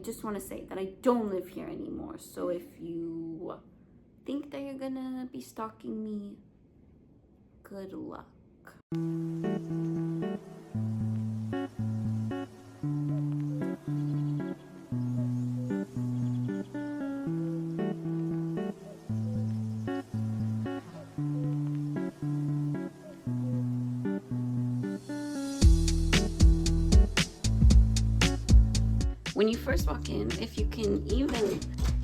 just want to say that I don't live here anymore. So if you think that you're gonna be stalking me, good luck. When you first walk in, if you can even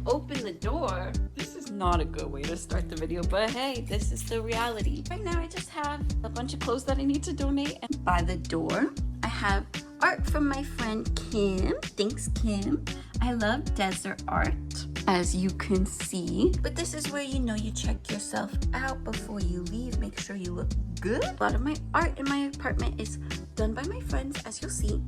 open the door, this is not a good way to start the video, but hey, this is the reality. Right now I just have a bunch of clothes that I need to donate, and by the door I have art from my friend Kim. Thanks, Kim. I love desert art, as you can see, but this is where you check yourself out before you leave. Make sure you look good. A lot of my art in my apartment is done by my friends, as you'll see.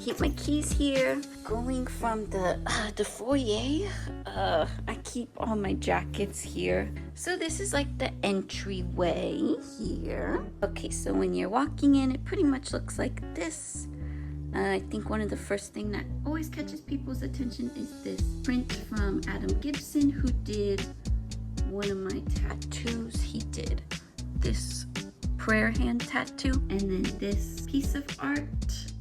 Keep my keys here. Going from the foyer, I keep all my jackets here. So this is like the entryway here. Okay, so when you're walking in, it pretty much looks like this. I think one of the first thing that always catches people's attention is this print from Adam Gibson, who did one of my tattoos. He did this prayer hand tattoo, and then this piece of art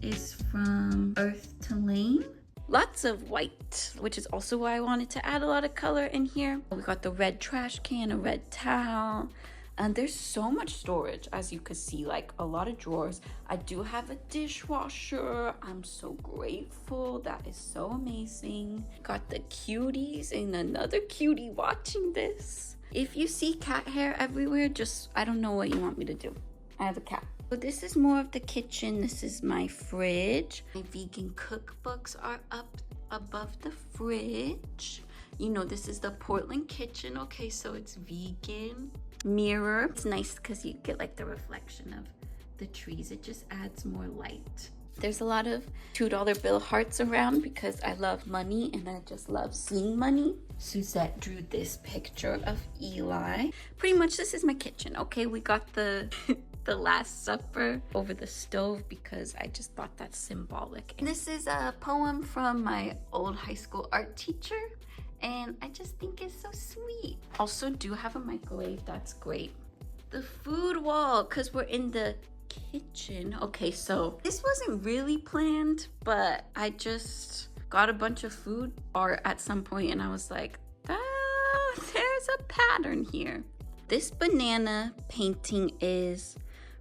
is from Earth to Lane. Lots of white, which is also why I wanted to add a lot of color in here. We got the red trash can, a red towel, and there's so much storage, as you can see, like a lot of drawers. I do have a dishwasher. I'm so grateful. That is so amazing. Got the cuties and another cutie watching this. If you see cat hair everywhere, just, I don't know what you want me to do. I have a cat. So this is more of the kitchen. This is my fridge. My vegan cookbooks are up above the fridge. This is the Portland kitchen. Okay, so it's vegan. Mirror. It's nice because you get like the reflection of the trees. It just adds more light. There's a lot of $2 bill hearts around because I love money and I just love seeing money. Suzette drew this picture of Eli. Pretty much this is my kitchen. Okay, we got the Last Supper over the stove because I just thought that's symbolic. And this is a poem from my old high school art teacher, and I just think it's so sweet. Also do have a microwave, that's great. The food wall, because we're in the kitchen. Okay, so this wasn't really planned, but I just got a bunch of food art at some point and I was like, there's a pattern here. This banana painting is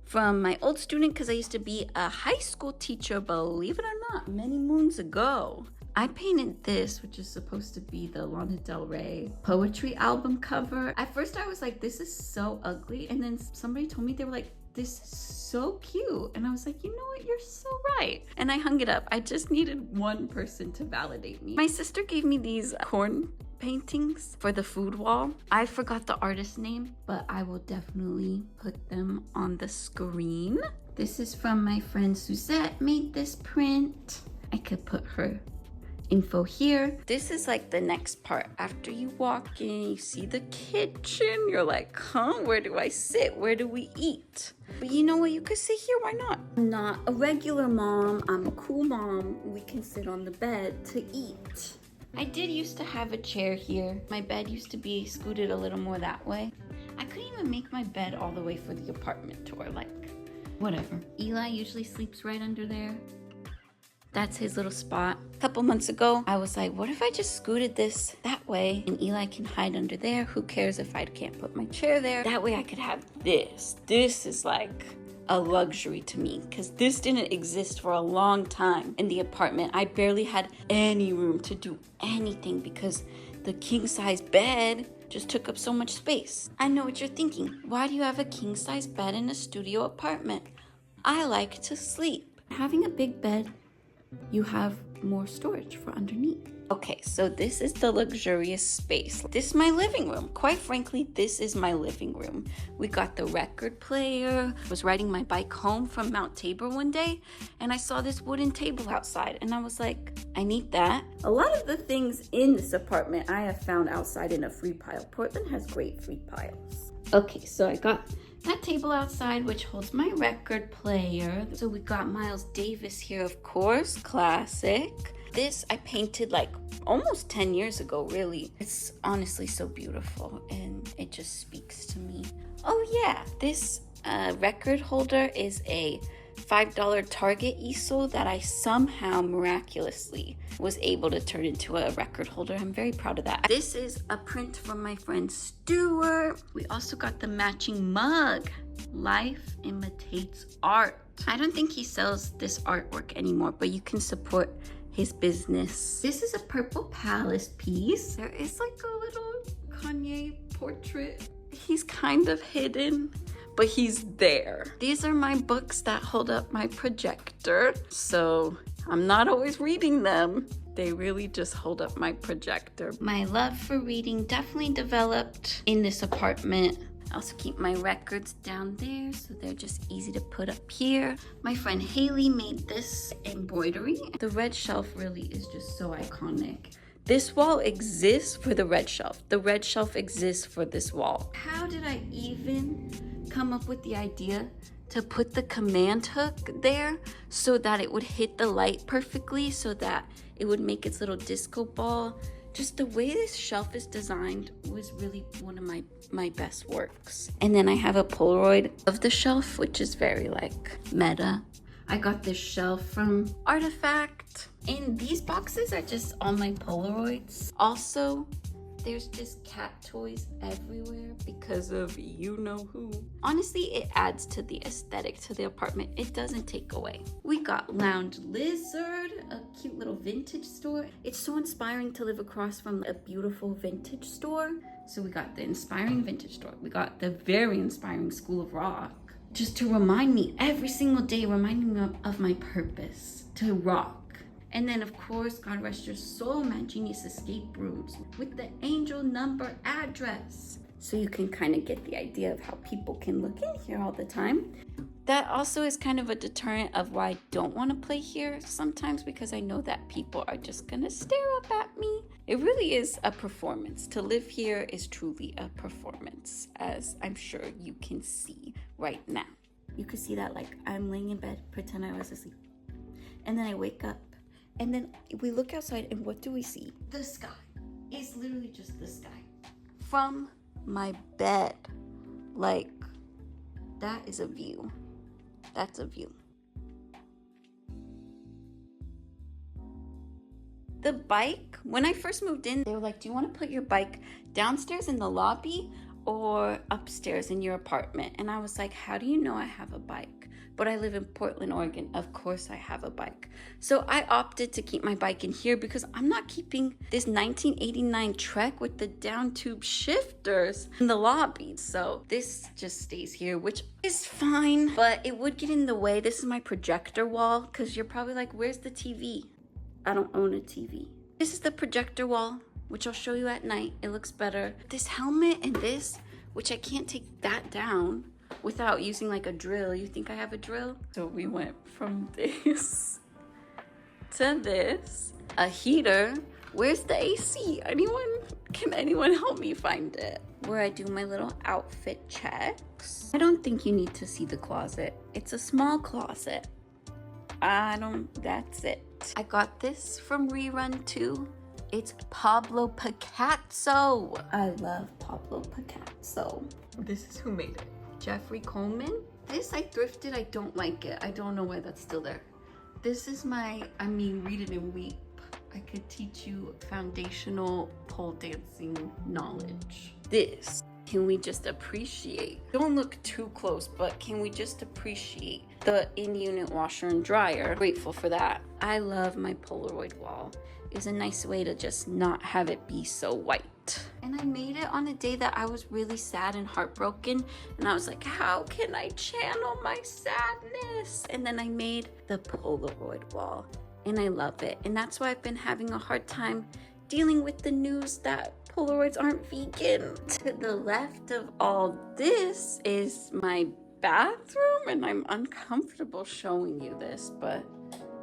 from my old student because I used to be a high school teacher, believe it or not, many moons ago. I painted this, which is supposed to be the Lana Del Rey poetry album cover. At first I was like, this is so ugly. And then somebody told me, they were like, this is so cute. And I was like, you know what, you're so right. And I hung it up. I just needed one person to validate me. My sister gave me these corn paintings for the food wall. I forgot the artist's name, but I will definitely put them on the screen. This is from my friend Suzette, made this print. I could put her info here. This is like the next part. After you walk in, you see the kitchen. You're like, huh, where do I sit? Where do we eat? But you know what? You could sit here. Why not? I'm not a regular mom. I'm a cool mom. We can sit on the bed to eat. I did used to have a chair here. My bed used to be scooted a little more that way. I couldn't even make my bed all the way for the apartment tour. Like, whatever. Eli usually sleeps right under there. That's his little spot. A couple months ago, I was like, what if I just scooted this that way and Eli can hide under there? Who cares if I can't put my chair there? That way I could have this. This is like a luxury to me because this didn't exist for a long time in the apartment. I barely had any room to do anything because the king-size bed just took up so much space. I know what you're thinking. Why do you have a king-size bed in a studio apartment? I like to sleep. Having a big bed, you have more storage for underneath. Okay, so this is the luxurious space. This is my living room. Quite frankly, this is my living room. We got the record player. I was riding my bike home from Mount Tabor one day and I saw this wooden table outside and I was like, I need that. A lot of the things in this apartment I have found outside in a free pile. Portland has great free piles. Okay, so I got that table outside, which holds my record player. So we got Miles Davis here, of course, classic. This I painted like almost 10 years ago, really. It's honestly so beautiful and it just speaks to me. Oh yeah, this record holder is a $5 Target easel that I somehow miraculously was able to turn into a record holder. I'm very proud of that. This is a print from my friend Stuart. We also got the matching mug. Life imitates art. I don't think he sells this artwork anymore, but you can support his business. This is a Purple Palace piece. There is like a little Kanye portrait. He's kind of hidden, but he's there. These are my books that hold up my projector, so I'm not always reading them. They really just hold up my projector. My love for reading definitely developed in this apartment. I also keep my records down there, so they're just easy to put up here. My friend Haley made this embroidery. The red shelf really is just so iconic. This wall exists for the red shelf. The red shelf exists for this wall. How did I even come up with the idea to put the command hook there so that it would hit the light perfectly, so that it would make its little disco ball? Just the way this shelf is designed was really one of my best works. And then I have a Polaroid of the shelf, which is very like meta. I got this shelf from Artifact. And these boxes are just all my Polaroids. Also, there's just cat toys everywhere because of you know who. Honestly, it adds to the aesthetic to the apartment. It doesn't take away. We got Lounge Lizard, a cute little vintage store. It's so inspiring to live across from a beautiful vintage store. So we got the inspiring vintage store. We got the very inspiring School of Rock. Just to remind me every single day, reminding me of my purpose, to rock. And then of course, God rest your soul, Mad Genius escape rooms with the angel number address. So you can kind of get the idea of how people can look in here all the time. That also is kind of a deterrent of why I don't want to play here sometimes, because I know that people are just gonna stare up at me. It really is a performance. To live here is truly a performance, as I'm sure you can see right now. You can see that like I'm laying in bed, pretend I was asleep. And then I wake up. And then we look outside and what do we see? The sky. It's literally just the sky. From my bed. Like, that is a view. That's a view. The bike, when I first moved in, they were like, do you want to put your bike downstairs in the lobby or upstairs in your apartment? And I was like, how do you know I have a bike? But I live in Portland, Oregon. Of course I have a bike. So I opted to keep my bike in here because I'm not keeping this 1989 Trek with the down tube shifters in the lobby. So this just stays here, which is fine, but it would get in the way. This is my projector wall because you're probably like, where's the TV? I don't own a TV. This is the projector wall, which I'll show you at night. It looks better. This helmet and this, which I can't take that down without using like a drill. You think I have a drill? So we went from this to this. A heater. Where's the AC? Can anyone help me find it? Where I do my little outfit checks. I don't think you need to see the closet. It's a small closet. That's it. I got this from Rerun too. It's Pablo Picasso. I love Pablo Picasso. This is who made it. Jeffrey Coleman. This I thrifted. I don't like it. I don't know why that's still there. This is my, read it and weep. I could teach you foundational pole dancing knowledge. This, can we just appreciate? Don't look too close, but can we just appreciate the in-unit washer and dryer? Grateful for that. I love my Polaroid wall. It's a nice way to just not have it be so white. And I made it on a day that I was really sad and heartbroken. And I was like, how can I channel my sadness? And then I made the Polaroid wall. And I love it. And that's why I've been having a hard time dealing with the news that Polaroids aren't vegan. To the left of all this is my bathroom. And I'm uncomfortable showing you this, but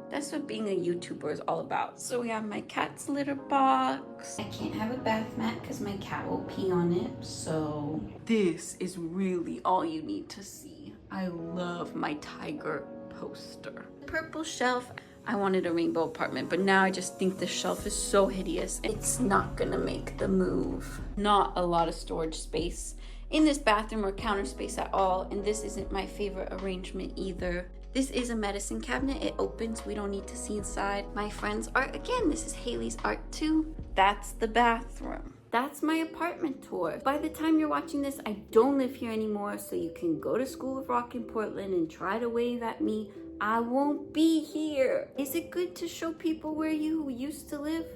that's what being a YouTuber is all about. So we have my cat's litter box. I can't have a bath mat because my cat will pee on it. So this is really all you need to see. I love my tiger poster. Purple shelf. I wanted a rainbow apartment, but now I just think the shelf is so hideous. It's not gonna make the move. Not a lot of storage space in this bathroom or counter space at all, and this isn't my favorite arrangement either. This is a medicine cabinet. It opens. We don't need to see inside. My friend's art. Again, this is Haley's art too. That's the bathroom. That's my apartment tour. By the time you're watching this, I don't live here anymore, so you can go to School of Rock in Portland and try to wave at me. I won't be here. Is it good to show people where you used to live?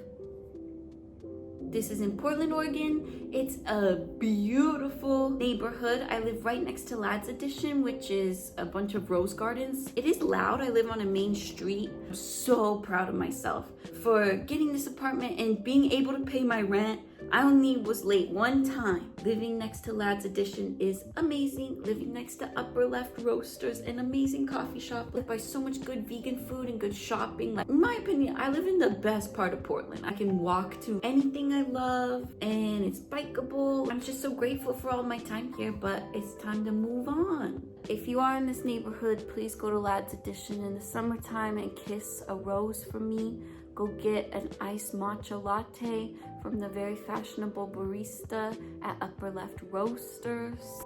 This is in Portland, Oregon. It's a beautiful neighborhood. I live right next to Lyd's Addition, which is a bunch of rose gardens. It is loud. I live on a main street. I'm so proud of myself for getting this apartment and being able to pay my rent. I only was late one time. Living next to Lyd's Addition is amazing. Living next to Upper Left Roasters, an amazing coffee shop. Live by so much good vegan food and good shopping. Like, in my opinion, I live in the best part of Portland. I can walk to anything I love and it's bikeable. I'm just so grateful for all my time here, but it's time to move on. If you are in this neighborhood, please go to Lyd's Addition in the summertime and kiss a rose for me. Go get an iced matcha latte from the very fashionable barista at Upper Left Roasters.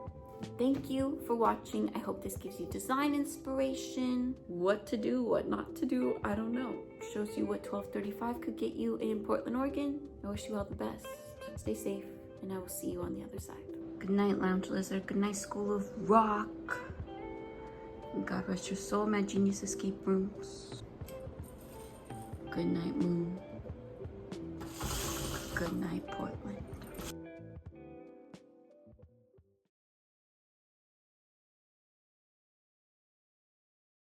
Thank you for watching. I hope this gives you design inspiration. What to do, what not to do, I don't know. Shows you what 1235 could get you in Portland, Oregon. I wish you all the best. Stay safe, and I will see you on the other side. Good night, Lounge Lizard. Good night, School of Rock. And God rest your soul, my genius escape rooms. Good night, Moon. Good night, Portland.